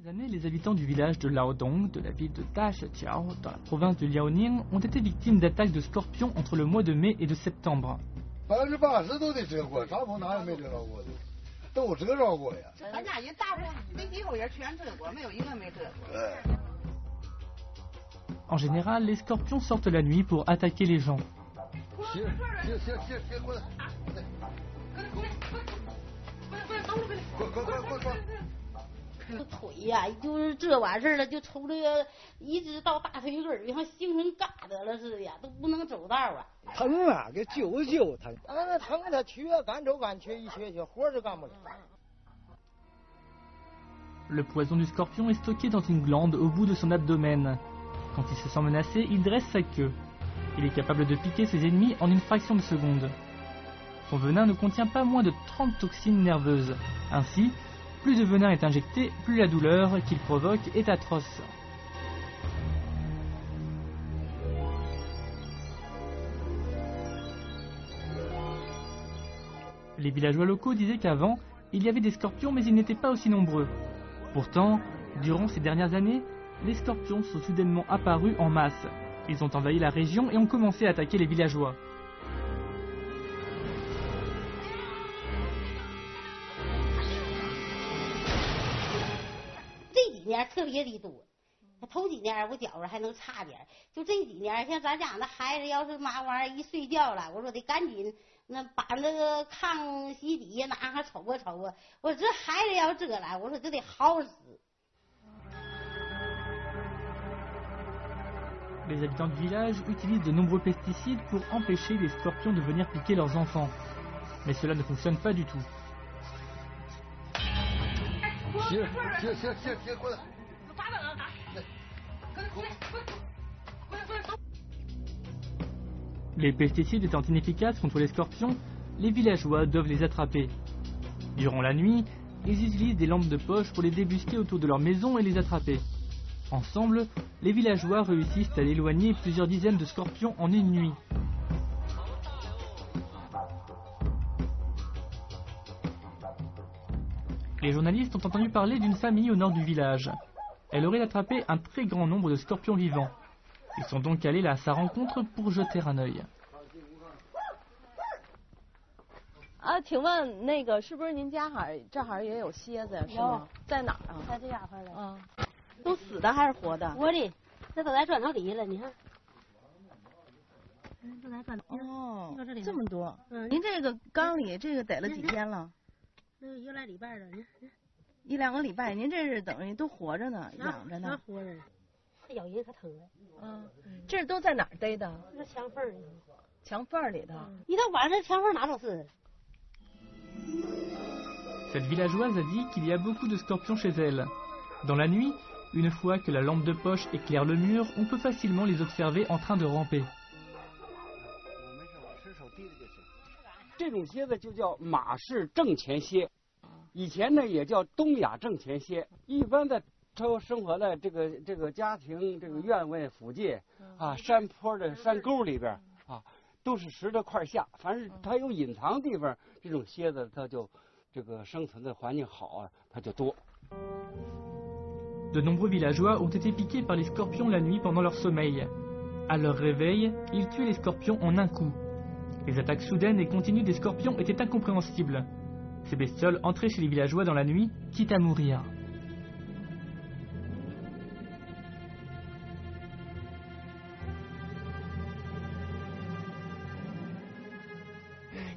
Années, les habitants du village de Laodong, de la ville de Dashqiao, dans la province de Liaoning, ont été victimes d'attaques de scorpions entre le mois de mai et de septembre. En général, les scorpions sortent la nuit pour attaquer les gens. Le poison du scorpion est stocké dans une glande au bout de son abdomen. Quand il se sent menacé, il dresse sa queue. Il est capable de piquer ses ennemis en une fraction de seconde. Son venin ne contient pas moins de 30 toxines nerveuses. Ainsi, plus de venin est injecté, plus la douleur qu'il provoque est atroce. Les villageois locaux disaient qu'avant, il y avait des scorpions mais ils n'étaient pas aussi nombreux. Pourtant, durant ces dernières années, les scorpions sont soudainement apparus en masse. Ils ont envahi la région et ont commencé à attaquer les villageois. Les habitants du village utilisent de nombreux pesticides pour empêcher les scorpions de venir piquer leurs enfants. Mais cela ne fonctionne pas du tout. Les pesticides étant inefficaces contre les scorpions, les villageois doivent les attraper. Durant la nuit, ils utilisent des lampes de poche pour les débusquer autour de leur maison et les attraper. Ensemble, les villageois réussissent à éloigner plusieurs dizaines de scorpions en une nuit. Les journalistes ont entendu parler d'une famille au nord du village. Elle aurait attrapé un très grand nombre de scorpions vivants. Ils sont donc allés à sa rencontre pour jeter un œil. Cette villageoise a dit qu'il y a beaucoup de scorpions chez elle. Dans la nuit, une fois que la lampe de poche éclaire le mur, on peut facilement les observer en train de ramper. 这种蝎子就叫马氏正前蝎，以前呢也叫东亚正前蝎。一般的生活在这个家庭这个院外附近啊，山坡的山沟里边啊，都是拾掇块下。凡是它有隐藏地方，这种蝎子它就这个生存的环境好啊，它就多。 De nombreux villageois ont été piqués par les scorpions la nuit pendant leur sommeil. À leur réveil, ils tuaient les scorpions en un coup. Les attaques soudaines et continues des scorpions étaient incompréhensibles. Ces bestioles entraient chez les villageois dans la nuit, quitte à mourir.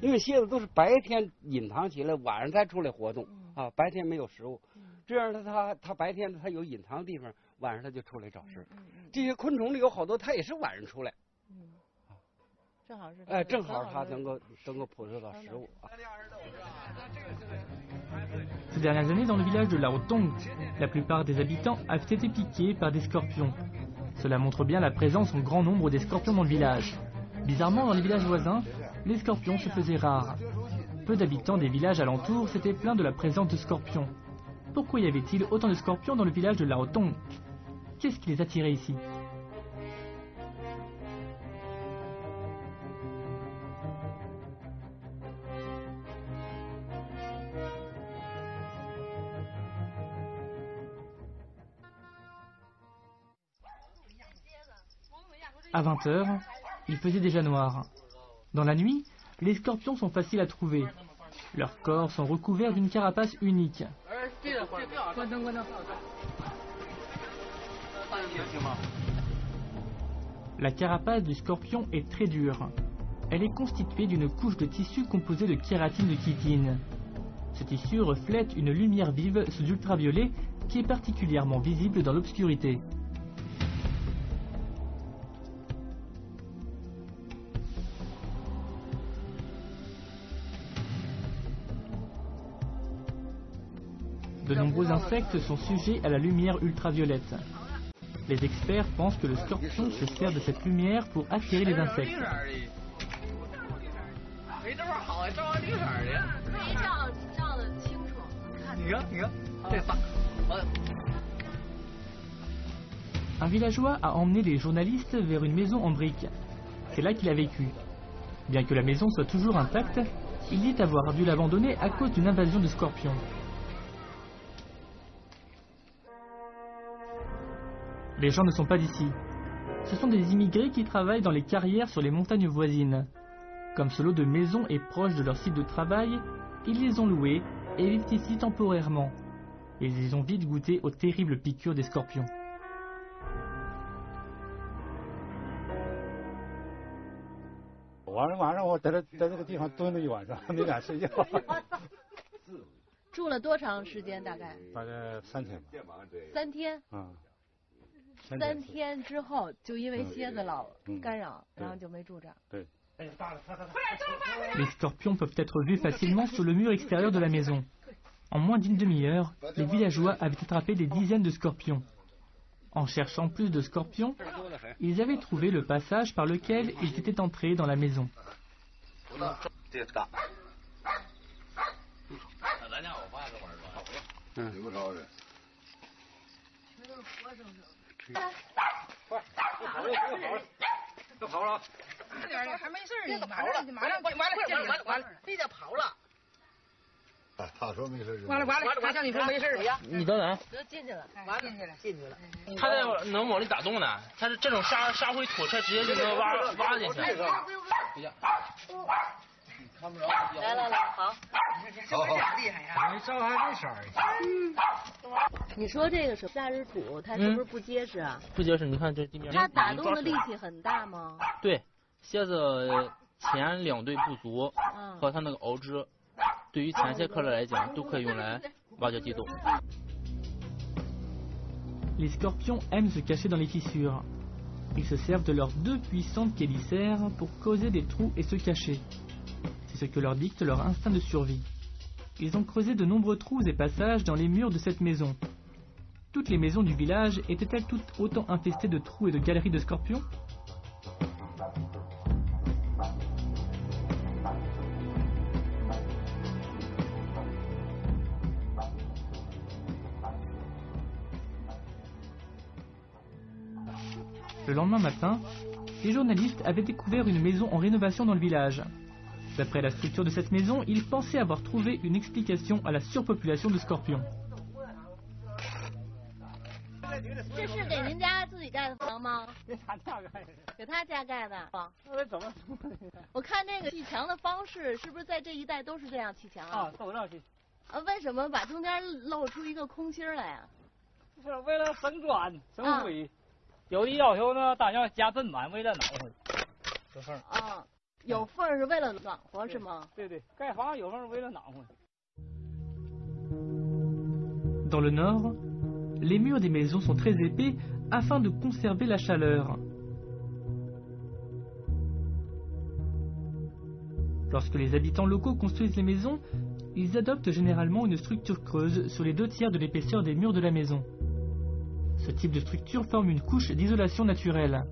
Parce que les蝎子都是白天隐藏起来，晚上才出来活动啊，白天没有食物。 这样它白天它有隐藏的地方，晚上它就出来找食。这些昆虫里有好多，它也是晚上出来。正好是。正好它能够捕捉到食物。Ces dernières années, dans le village de Laodong, la plupart des habitants avaient été piqués par des scorpions. Cela montre bien la présence en grand nombre des scorpions dans le village. Bizarrement, dans les villages voisins, les scorpions se faisaient rares. Peu d'habitants des villages alentours s'étaient plaints de la présence de scorpions. Pourquoi y avait-il autant de scorpions dans le village de Laodong? Qu'est-ce qui les attirait ici? À 20 h, il faisait déjà noir. Dans la nuit, les scorpions sont faciles à trouver. Leurs corps sont recouverts d'une carapace unique. La carapace du scorpion est très dure. Elle est constituée d'une couche de tissu composée de kératine de chitine. Ce tissu reflète une lumière vive sous ultraviolet qui est particulièrement visible dans l'obscurité. De nombreux insectes sont sujets à la lumière ultraviolette. Les experts pensent que le scorpion se sert de cette lumière pour attirer les insectes. Un villageois a emmené les journalistes vers une maison en briques. C'est là qu'il a vécu. Bien que la maison soit toujours intacte, il dit avoir dû l'abandonner à cause d'une invasion de scorpions. Les gens ne sont pas d'ici. Ce sont des immigrés qui travaillent dans les carrières sur les montagnes voisines. Comme ce lot de maisons est proche de leur site de travail, ils les ont louées et vivent ici temporairement. Ils ont vite goûté aux terribles piqûres des scorpions.住了多长时间？大概3天吧。3天。3天之后，就因为蝎子老干扰，然后就没住这儿。对。Les scorpions peuvent être vus facilement sur le mur extérieur de la maison. En moins d'une demi-heure, les villageois avaient attrapé des dizaines de scorpions. En cherchant plus de scorpions, ils avaient trouvé le passage par lequel ils étaient entrés dans la maison.你说这个是夏日土，它是不是不结实啊？不结实，你看这地面。它打洞的力气很大吗？对，蝎子前2对不足和它那个螯肢，对于前些克勒来讲，都可以用来挖掘地洞。Les scorpions aiment se cacher dans les fissures. Ils se servent de leurs 2 puissantes chélicères pour causer des trous et se cacher. C'est ce que leur dicte leur instinct de survie. Ils ont creusé de nombreux trous et passages dans les murs de cette maison. Toutes les maisons du village étaient-elles toutes autant infestées de trous et de galeries de scorpions? Le lendemain matin, les journalistes avaient découvert une maison en rénovation dans le village. D'après la structure de cette maison, ils pensaient avoir trouvé une explication à la surpopulation de scorpions. 这是给您家自己盖的房吗？给他家盖的。我看这个砌墙的方式，是不是在这一带都是这样砌墙啊？都这样砌。为什么把中间露出一个空心来呀？是为了省砖省水。有的要求呢，大家加砧板，为了暖和。有缝。啊，有缝是为了暖和是吗？对对，盖房有缝是为了暖和。Dans le nord, les murs des maisons sont très épais afin de conserver la chaleur. Lorsque les habitants locaux construisent les maisons, ils adoptent généralement une structure creuse sur les 2 tiers de l'épaisseur des murs de la maison. Ce type de structure forme une couche d'isolation naturelle.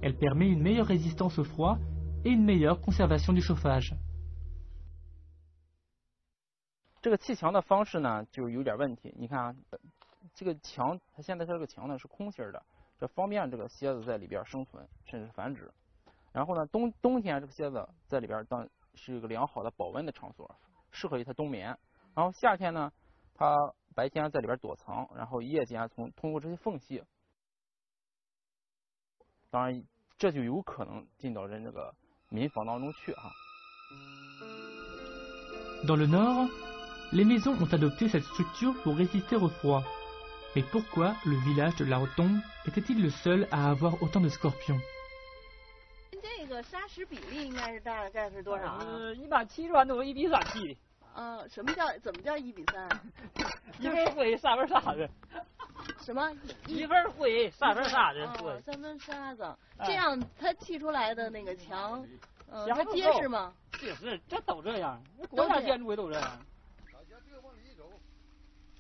Elle permet une meilleure résistance au froid et une meilleure conservation du chauffage. 这个砌墙的方式呢，就有点问题。你看啊，这个墙，它现在这个墙呢是空心的，这方便这个蝎子在里边生存，甚至繁殖。然后呢，冬天这个蝎子在里边当是一个良好的保温的场所，适合于它冬眠。然后夏天呢，它白天在里边躲藏，然后夜间通过这些缝隙，当然这就有可能进到人这个民房当中去啊。Dans le nord, les maisons ont adopté cette structure pour résister au froid. Mais pourquoi le village de La Rotonde était-il le seul à avoir autant de scorpions? 这个砂石比例应该是大概是多少啊？1把7砖头1比3砌。怎么叫1比3啊？1份灰3份沙子。什么？1份灰3份沙子。3份沙子，这样它砌出来的那个墙，它结实吗？结实，这都这样，国家建筑都这样。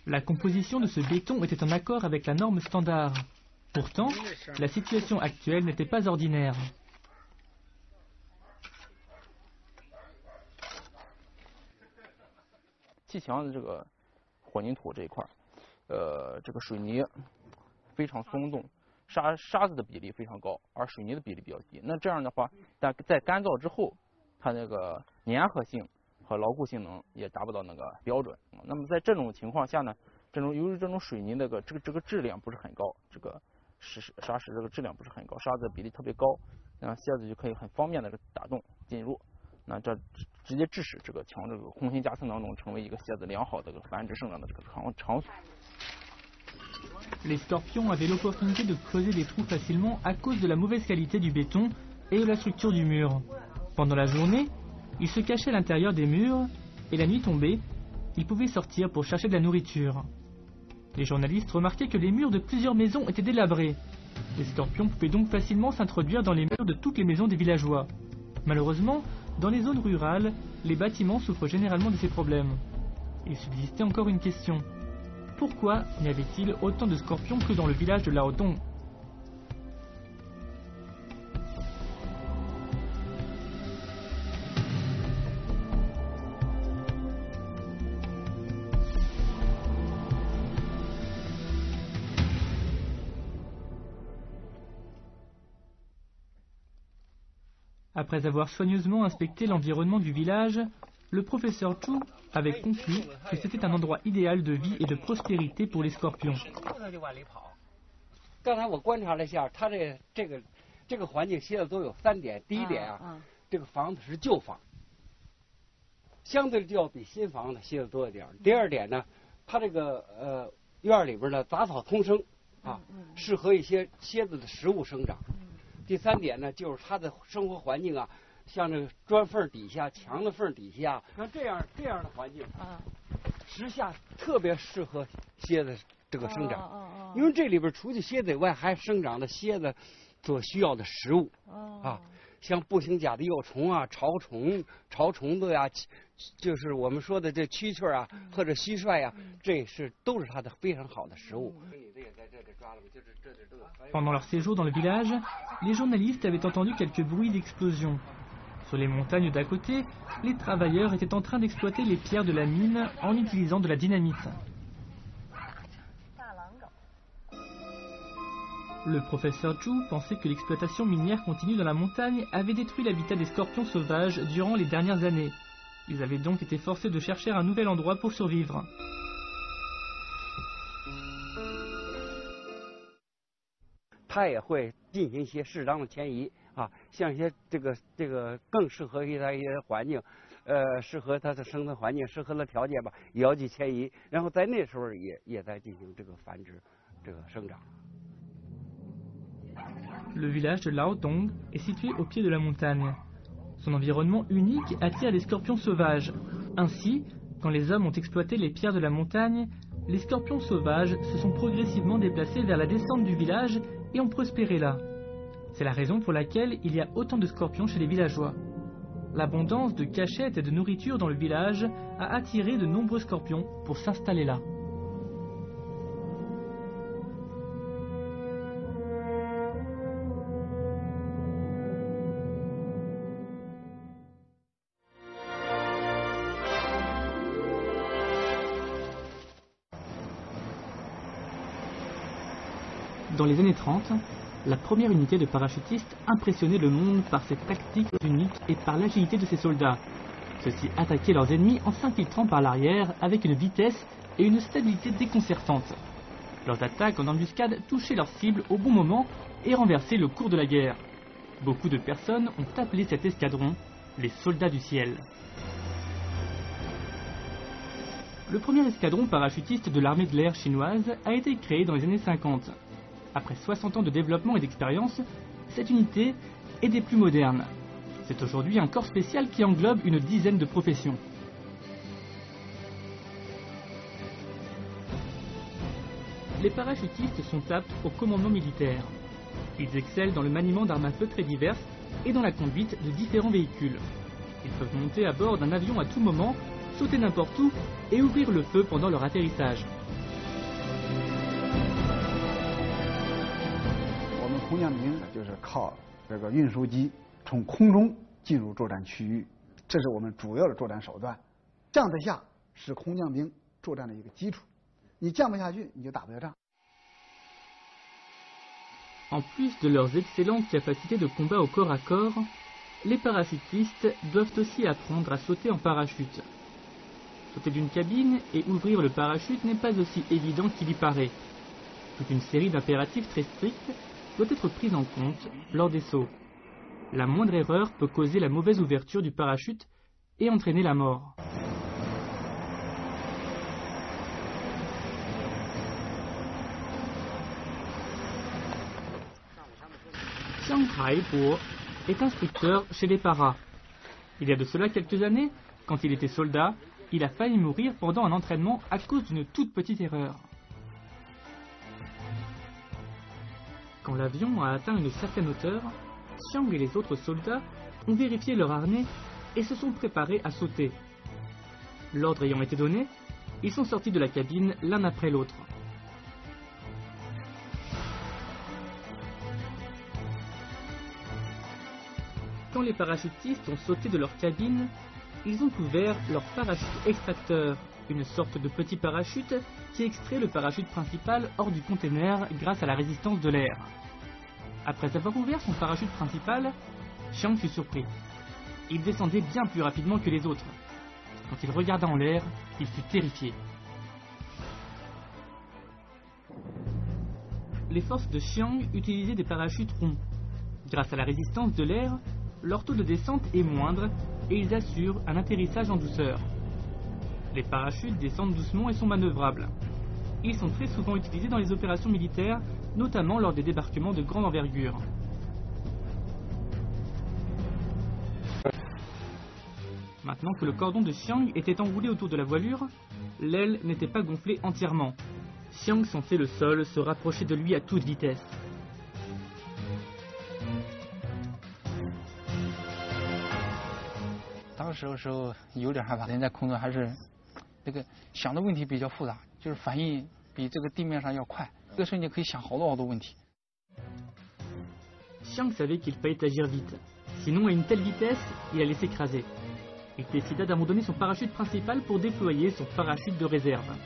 La composition de ce béton était en accord avec la norme standard. Pourtant, la situation actuelle n'était pas ordinaire. 砌墙的这个混凝土这一块，这个水泥非常松动，沙子的比例非常高，而水泥的比例比较低。那这样的话，在干燥之后，它那个粘合性和牢固性能也达不到那个标准。那么在这种情况下呢，由于这种水泥这个质量不是很高，这个沙石这个质量不是很高，沙子的比例特别高，那蝎子就可以很方便的打洞进入。那这直接致使这个墙这个空心夹层当中成为一个蝎子良好的繁殖生长的这个场所。Les scorpions avaient l'opportunité de creuser des trous facilement à cause de la mauvaise qualité du béton et de la structure du mur. Pendant la journée, ils se cachaient à l'intérieur des murs et la nuit tombée, ils pouvaient sortir pour chercher de la nourriture. Les journalistes remarquaient que les murs de plusieurs maisons étaient délabrés. Les scorpions pouvaient donc facilement s'introduire dans les murs de toutes les maisons des villageois. Malheureusement, dans les zones rurales, les bâtiments souffrent généralement de ces problèmes. Il subsistait encore une question. Pourquoi n'y avait-il autant de scorpions que dans le village de La Rotonde? Après avoir soigneusement inspecté l'environnement du village, le professeur Chu avait conclu que c'était un endroit idéal de vie et de prospérité pour les scorpions. 刚才我观察了一下，它这个环境蝎子都有3点。第一点啊，这个房子是旧房，相对就要比新房子蝎子多一点。第二点呢，它这个院里边呢杂草丛生啊，适合一些蝎子的食物生长。第3点呢，就是它的生活环境啊，像这个砖缝底下、墙的缝底下，像这样的环境啊，时下特别适合蝎子这个生长。因为这里边除去蝎子以外，还生长的蝎子所需要的食物啊，像步行甲的幼虫啊、巢虫子呀，就是我们说的这蛐蛐啊或者蟋蟀呀，都是它的非常好的食物。Pendant leur séjour dans le village, les journalistes avaient entendu quelques bruits d'explosion. Sur les montagnes d'à côté, les travailleurs étaient en train d'exploiter les pierres de la mine en utilisant de la dynamite. Le professeur Chu pensait que l'exploitation minière continue dans la montagne avait détruit l'habitat des scorpions sauvages durant les dernières années. Ils avaient donc été forcés de chercher un nouvel endroit pour survivre. 它也会进行一些适当的迁移啊，像一些这个更适合于它一些环境，适合它的生存环境，适合的条件吧，也要去迁移，然后在那时候也在进行这个繁殖，这个生长。Le village de La Rotonde est situé au pied de la montagne. Son environnement unique attire les scorpions sauvages. Ainsi, quand les hommes ont exploité les pierres de la montagne, les scorpions sauvages se sont progressivement déplacés vers la descente du village et ont prospéré là. C'est la raison pour laquelle il y a autant de scorpions chez les villageois. L'abondance de cachettes et de nourriture dans le village a attiré de nombreux scorpions pour s'installer là. Dans les années 30, la première unité de parachutistes impressionnait le monde par cette tactique unique et par l'agilité de ses soldats. Ceux-ci attaquaient leurs ennemis en s'infiltrant par l'arrière avec une vitesse et une stabilité déconcertantes. Leurs attaques en embuscade touchaient leur cible au bon moment et renversaient le cours de la guerre. Beaucoup de personnes ont appelé cet escadron les soldats du ciel. Le premier escadron parachutiste de l'armée de l'air chinoise a été créé dans les années 50. Après 60 ans de développement et d'expérience, cette unité est des plus modernes. C'est aujourd'hui un corps spécial qui englobe une dizaine de professions. Les parachutistes sont aptes au commandement militaire. Ils excellent dans le maniement d'armes à feu très diverses et dans la conduite de différents véhicules. Ils peuvent monter à bord d'un avion à tout moment, sauter n'importe où et ouvrir le feu pendant leur atterrissage. 我们空降兵就是靠这个运输机从空中进入作战区域，这是我们主要的作战手段。降得下是空降兵作战的一个基础，你降不下去，你就打不了仗。 En plus de leurs excellentes capacités de combat au corps à corps, les parachutistes doivent aussi apprendre à sauter en parachute. Sauter d'une cabine et ouvrir le parachute n'est pas aussi évident qu'il y paraît. Toute une série d'impératifs très stricts doit être prise en compte lors des sauts. La moindre erreur peut causer la mauvaise ouverture du parachute et entraîner la mort. Xiang Haibo est instructeur chez les paras. Il y a de cela quelques années, quand il était soldat, il a failli mourir pendant un entraînement à cause d'une toute petite erreur. Quand l'avion a atteint une certaine hauteur, Xiang et les autres soldats ont vérifié leur harnais et se sont préparés à sauter. L'ordre ayant été donné, ils sont sortis de la cabine l'un après l'autre. Quand les parachutistes ont sauté de leur cabine, ils ont ouvert leur parachute extracteur, une sorte de petit parachute qui extrait le parachute principal hors du conteneur grâce à la résistance de l'air. Après avoir ouvert son parachute principal, Xiang fut surpris. Il descendait bien plus rapidement que les autres. Quand il regarda en l'air, il fut terrifié. Les forces de Xiang utilisaient des parachutes ronds. Grâce à la résistance de l'air, leur taux de descente est moindre et ils assurent un atterrissage en douceur. Les parachutes descendent doucement et sont manœuvrables. Ils sont très souvent utilisés dans les opérations militaires, notamment lors des débarquements de grande envergure. Maintenant que le cordon de Xiang était enroulé autour de la voilure, l'aile n'était pas gonflée entièrement. Xiang sentait le sol se rapprocher de lui à toute vitesse. 当时有点害怕，人在空中还是这个想的问题比较复杂，就是反应比这个地面上要快，这个瞬间可以想好多问题。Xiang savait qu'il fallait agir vite, sinon à une telle vitesse, il allait s'écraser. Il décida d'abandonner son parachute principal pour déployer son parachute de réserve. «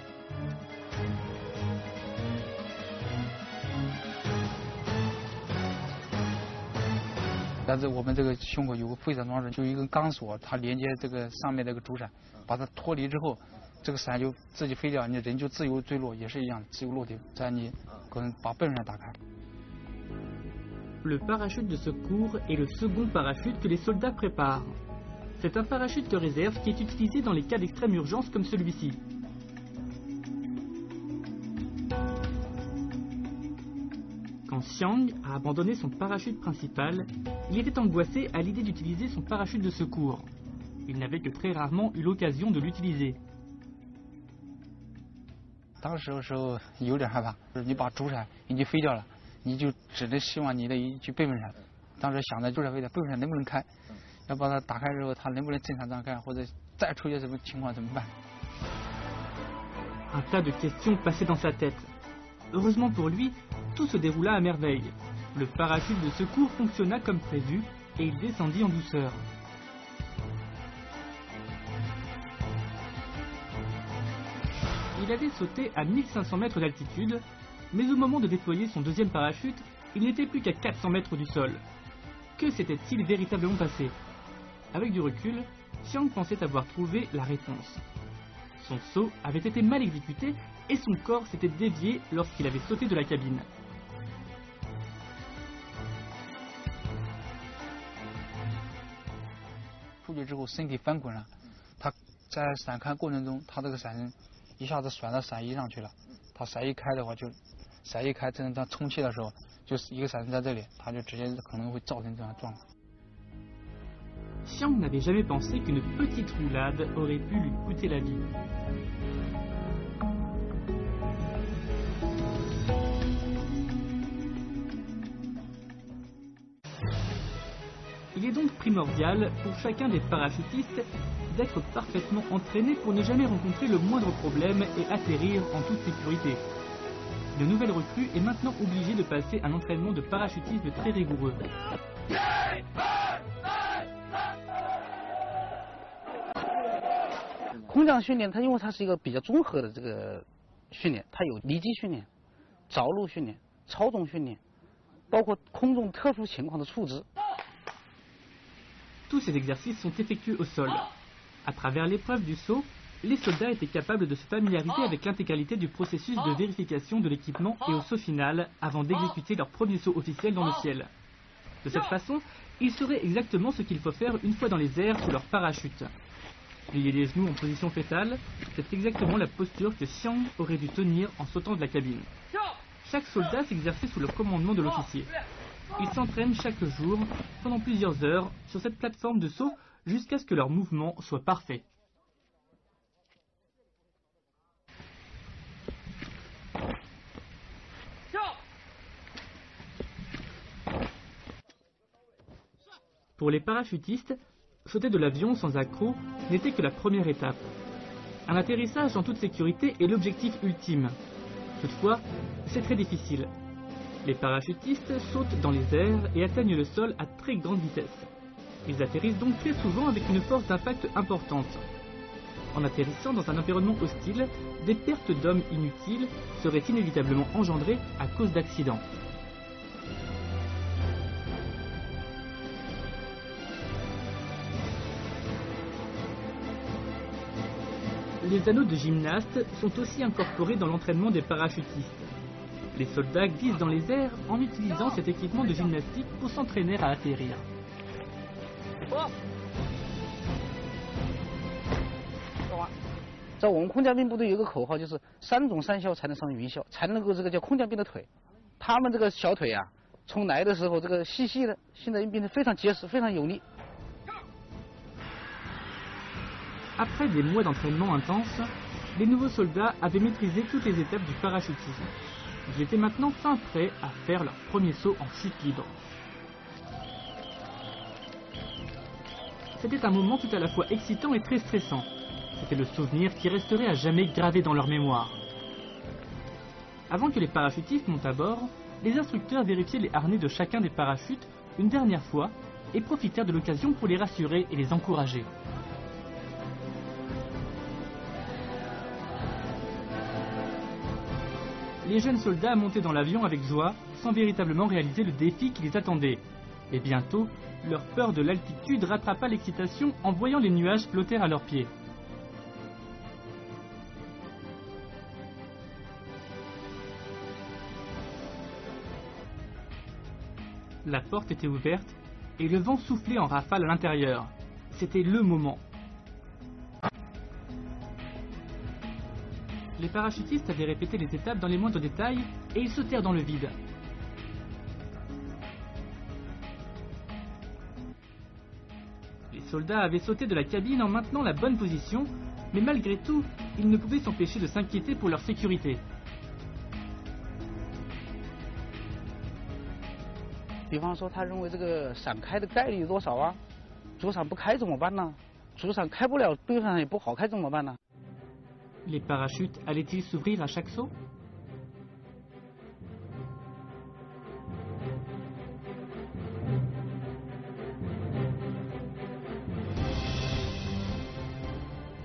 但是我们这个胸口有个飞伞装置，就一根钢索，它连接这个上面这个主伞，把它脱离之后，这个伞就自己飞掉，你人就自由坠落，也是一样，自由落体。再你可能把背面打开。” Le parachute de secours est le second parachute que les soldats préparent. C'est un parachute de réserve qui est utilisé dans les cas d'extrême urgence comme celui-ci. Quand Xiang a abandonné son parachute principal, il était angoissé à l'idée d'utiliser son parachute de secours. Il n'avait que très rarement eu l'occasion de l'utiliser. 当时有点害怕，你把主伞已经飞掉了，你就只能希望你的一具背面伞。当时想着主伞飞掉，背面伞能不能开？要把它打开之后，它能不能正常张开，或者再出现什么情况怎么办？ Un tas de questions passaient dans sa tête. Heureusement pour lui, tout se déroula à merveille. Le parachute de secours fonctionna comme prévu et il descendit en douceur. Il avait sauté à 1500 mètres d'altitude, mais au moment de déployer son deuxième parachute, il n'était plus qu'à 400 mètres du sol. Que s'était-il véritablement passé? Avec du recul, Xiang pensait avoir trouvé la réponse. Son saut avait été mal exécuté et son corps s'était dévié lorsqu'il avait sauté de la cabine. 出去之后身体翻滚了，他在闪开过程中，他这个闪人一下子甩到伞衣上去了，他伞一开的话就伞一开，真的在充气的时候，就是一个闪人在这里，他就直接可能会造成这样的状况。Xiang n'avait jamais pensé qu'une petite roulade aurait pu lui coûter la vie. Il est donc primordial pour chacun des parachutistes d'être parfaitement entraîné pour ne jamais rencontrer le moindre problème et atterrir en toute sécurité. De nouvelles recrues est maintenant obligée de passer un entraînement de parachutisme très rigoureux. 空降训练，它因为它是一个比较综合的这个训练，它有离机训练、着陆训练、操纵训练，包括空中特殊情况的处置。Tous ces exercices sont effectués au sol. À travers l'épreuve du saut, les soldats étaient capables de se familiariser avec l'intégralité du processus de vérification de l'équipement et au saut final avant d'exécuter leur premier saut officiel dans le ciel. De cette façon, ils sauraient exactement ce qu'il faut faire une fois dans les airs sous leur parachute. Plier les genoux en position fétale, c'est exactement la posture que Xiang aurait dû tenir en sautant de la cabine. Chaque soldat s'exerçait sous le commandement de l'officier. Ils s'entraînent chaque jour, pendant plusieurs heures, sur cette plateforme de saut jusqu'à ce que leur mouvement soit parfait. Pour les parachutistes, sauter de l'avion sans accroc n'était que la première étape. Un atterrissage en toute sécurité est l'objectif ultime. Toutefois, c'est très difficile. Les parachutistes sautent dans les airs et atteignent le sol à très grande vitesse. Ils atterrissent donc très souvent avec une force d'impact importante. En atterrissant dans un environnement hostile, des pertes d'hommes inutiles seraient inévitablement engendrées à cause d'accidents. Les anneaux de gymnaste sont aussi incorporés dans l'entraînement des parachutistes. Les soldats glissent dans les airs en utilisant cet équipement de gymnastique pour s'entraîner à atterrir. 在我们空降兵部队有个口号，就是3种3效才能上云霄，才能够这个叫空降兵的腿。他们这个小腿啊，从来的时候这个细细的，现在变得非常结实，非常有力。 Après des mois d'entraînement intense, les nouveaux soldats avaient maîtrisé toutes les étapes du parachutisme. Ils étaient maintenant fin prêts à faire leur premier saut en chute libre. C'était un moment tout à la fois excitant et très stressant. C'était le souvenir qui resterait à jamais gravé dans leur mémoire. Avant que les parachutistes montent à bord, les instructeurs vérifiaient les harnais de chacun des parachutes une dernière fois et profitèrent de l'occasion pour les rassurer et les encourager. Les jeunes soldats montaient dans l'avion avec joie, sans véritablement réaliser le défi qui les attendait. Et bientôt, leur peur de l'altitude rattrapa l'excitation en voyant les nuages flotter à leurs pieds. La porte était ouverte et le vent soufflait en rafale à l'intérieur. C'était le moment. Les parachutistes avaient répété les étapes dans les moindres détails et ils sautèrent dans le vide. Les soldats avaient sauté de la cabine en maintenant la bonne position, mais malgré tout, ils ne pouvaient s'empêcher de s'inquiéter pour leur sécurité. 比方说，他认为这个伞开的概率有多少啊？主伞不开怎么办呢？主伞开不了，对方也不好开怎么办呢？ Les parachutes allaient-ils s'ouvrir à chaque saut?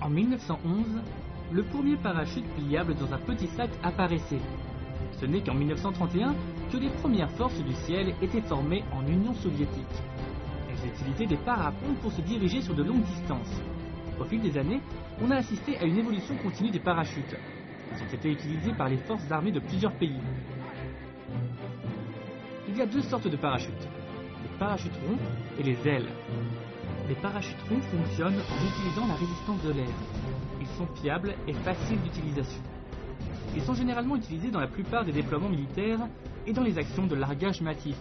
En 1911, le premier parachute pliable dans un petit sac apparaissait. Ce n'est qu'en 1931 que les premières forces du ciel étaient formées en Union soviétique. Elles utilisaient des parapompes pour se diriger sur de longues distances. Au fil des années, on a assisté à une évolution continue des parachutes. Ils ont été utilisés par les forces armées de plusieurs pays. Il y a deux sortes de parachutes, les parachutes ronds et les ailes. Les parachuterons fonctionnent en utilisant la résistance de l'air. Ils sont fiables et faciles d'utilisation. Ils sont généralement utilisés dans la plupart des déploiements militaires et dans les actions de largage massif.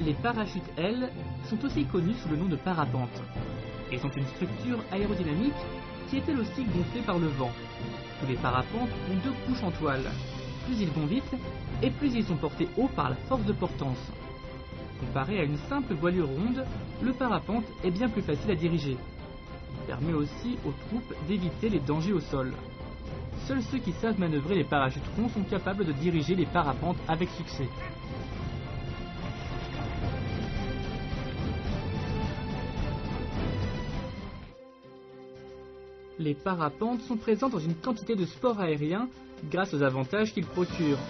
Les parachutes ailes sont aussi connus sous le nom de parapentes. Ils ont une structure aérodynamique qui est elle aussi gonflée par le vent. Tous les parapentes ont 2 couches en toile. Plus ils vont vite, et plus ils sont portés haut par la force de portance. Comparé à une simple voilure ronde, le parapente est bien plus facile à diriger. Il permet aussi aux troupes d'éviter les dangers au sol. Seuls ceux qui savent manœuvrer les parachuterons sont capables de diriger les parapentes avec succès. Les parapentes sont présents dans une quantité de sports aériens grâce aux avantages qu'ils procurent.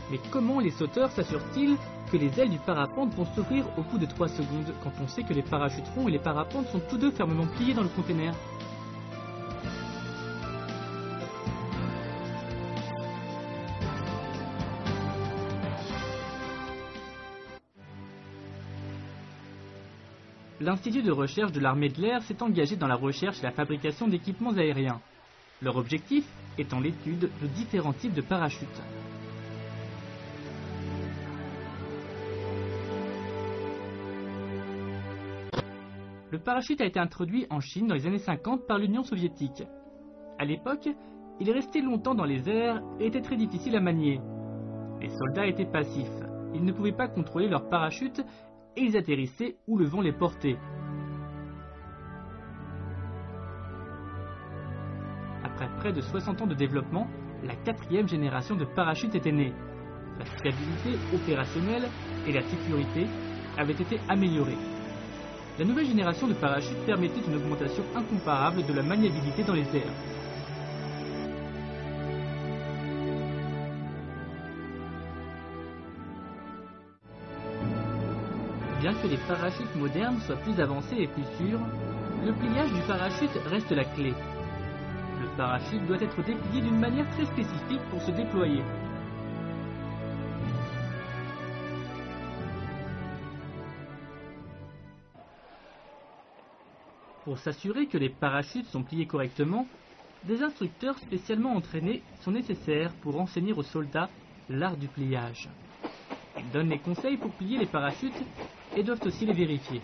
Mais comment les sauteurs s'assurent-ils que les ailes du parapente vont s'ouvrir au bout de 3 secondes quand on sait que les parachuterons et les parapentes sont tous deux fermement pliés dans le conteneur? L'Institut de recherche de l'armée de l'air s'est engagé dans la recherche et la fabrication d'équipements aériens. Leur objectif étant l'étude de différents types de parachutes. Le parachute a été introduit en Chine dans les années 50 par l'Union soviétique. À l'époque, il est resté longtemps dans les airs et était très difficile à manier. Les soldats étaient passifs, ils ne pouvaient pas contrôler leur parachute et ils atterrissaient où le vent les portait. Après près de 60 ans de développement, la 4e génération de parachutes était née. La fiabilité opérationnelle et la sécurité avaient été améliorées. La nouvelle génération de parachutes permettait une augmentation incomparable de la maniabilité dans les airs. Bien que les parachutes modernes soient plus avancés et plus sûrs, le pliage du parachute reste la clé. Le parachute doit être déplié d'une manière très spécifique pour se déployer. Pour s'assurer que les parachutes sont pliés correctement, des instructeurs spécialement entraînés sont nécessaires pour enseigner aux soldats l'art du pliage. Ils donnent les conseils pour plier les parachutes et doivent aussi les vérifier.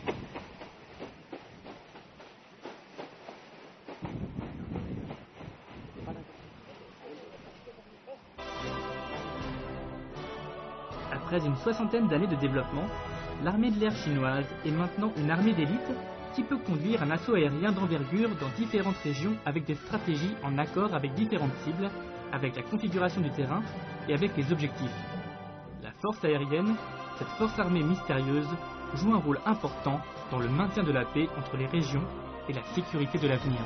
Après une 60aine d'années de développement, l'armée de l'air chinoise est maintenant une armée d'élite qui peut conduire un assaut aérien d'envergure dans différentes régions avec des stratégies en accord avec différentes cibles, avec la configuration du terrain et avec les objectifs. La force aérienne, cette force armée mystérieuse, joue un rôle important dans le maintien de la paix entre les régions et la sécurité de l'avenir.